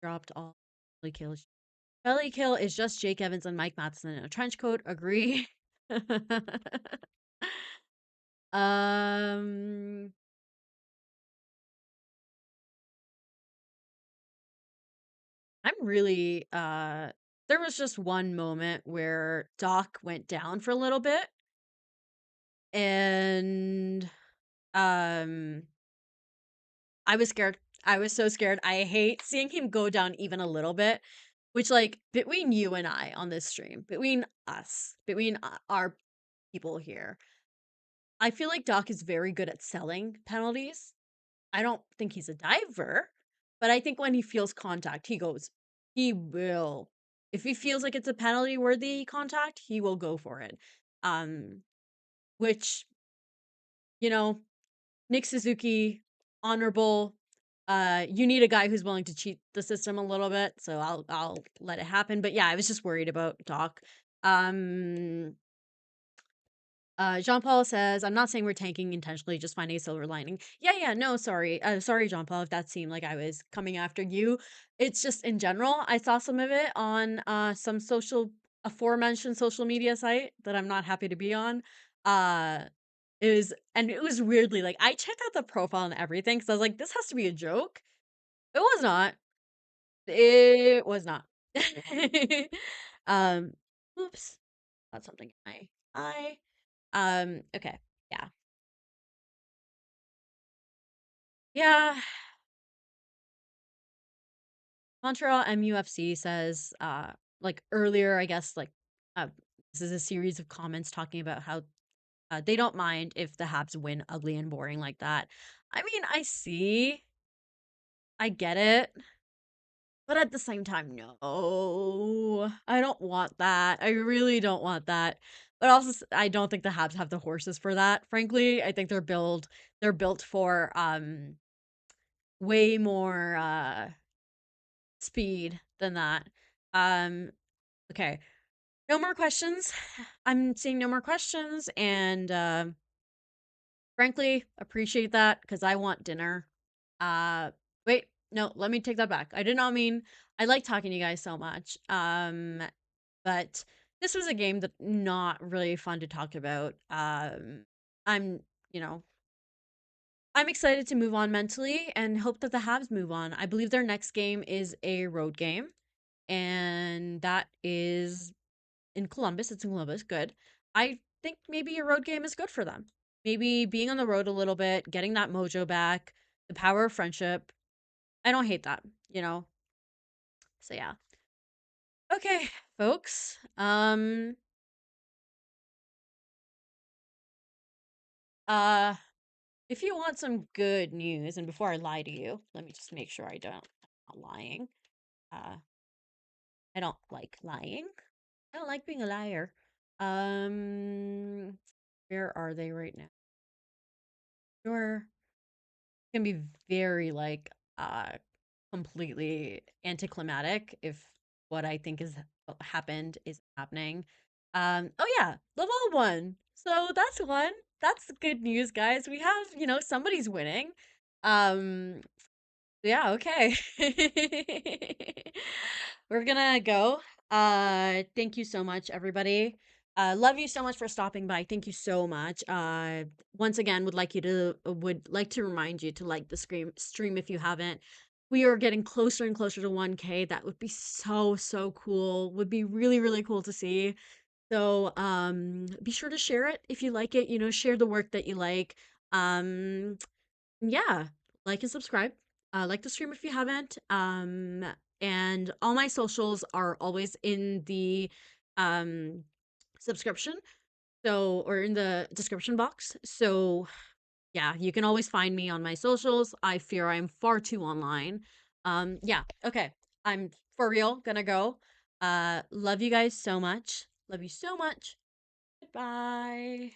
Speaker 2: dropped all belly kills. Belly kill is just Jake Evans and Mike Matheson in a trench coat. Agree. um, I'm really there was just one moment where Doc went down for a little bit and um I was scared. I was so scared. I hate seeing him go down even a little bit, which, like, between you and I on this stream, between us, between our people here, I feel like Doc is very good at selling penalties. I don't think he's a diver, but I think when he feels contact, he will. If he feels like it's a penalty worthy contact, he will go for it. Um, which, you know, Nick Suzuki, honorable. You need a guy who's willing to cheat the system a little bit, so I'll let it happen. But yeah, I was just worried about Doc. Um, Jean Paul says, "I'm not saying we're tanking intentionally, just finding a silver lining." Yeah, yeah, no, sorry, sorry, Jean Paul, if that seemed like I was coming after you. It's just in general, I saw some of it on some aforementioned social media site that I'm not happy to be on. Uh, it was weirdly like I checked out the profile and everything because I was like, this has to be a joke. It was not. It was not. um, oops, got something in my eye. Okay, yeah. Yeah, Montreal MUFC says, like earlier, I guess, like, uh, this is a series of comments talking about how they don't mind if the Habs win ugly and boring like that. I mean, I get it, but at the same time, no, I don't want that. I really don't want that. But also, I don't think the Habs have the horses for that. Frankly, I think they're built for way more speed than that. Um, okay. No more questions. I'm seeing no more questions, and frankly, appreciate that because I want dinner. Uh, wait, no, let me take that back. I did not mean I like talking to you guys so much. But this was a game that not really fun to talk about. I'm, you know, I'm excited to move on mentally and hope that the Habs move on. I believe their next game is a road game, and that is in Columbus. It's in Columbus. Good. I think maybe a road game is good for them. Maybe being on the road a little bit, getting that mojo back, the power of friendship. I don't hate that, you know? So yeah. Okay, folks. Uh if you want some good news, and before I lie to you, let me just make sure I'm not lying. Uh I don't like lying. I don't like being a liar. Um where are they right now? Sure. Can be very like completely anticlimactic if what I think is happened is happening. Oh yeah, Laval won. So that's one. That's good news, guys. We have, somebody's winning. Um yeah, okay. We're gonna go. Thank you so much, everybody. Love you so much for stopping by. Thank you so much. Once again, would like to remind you to like the stream if you haven't. We are getting closer and closer to 1K. That would be so, so cool. Would be really, really cool to see. So, be sure to share it if you like it, share the work that you like. Um, yeah, like and subscribe. Like the stream if you haven't. And all my socials are always in the um subscription. So, or in the description box. So, yeah, you can always find me on my socials. I fear I'm far too online. Yeah, okay. I'm for real gonna go. Love you guys so much. Love you so much. Goodbye.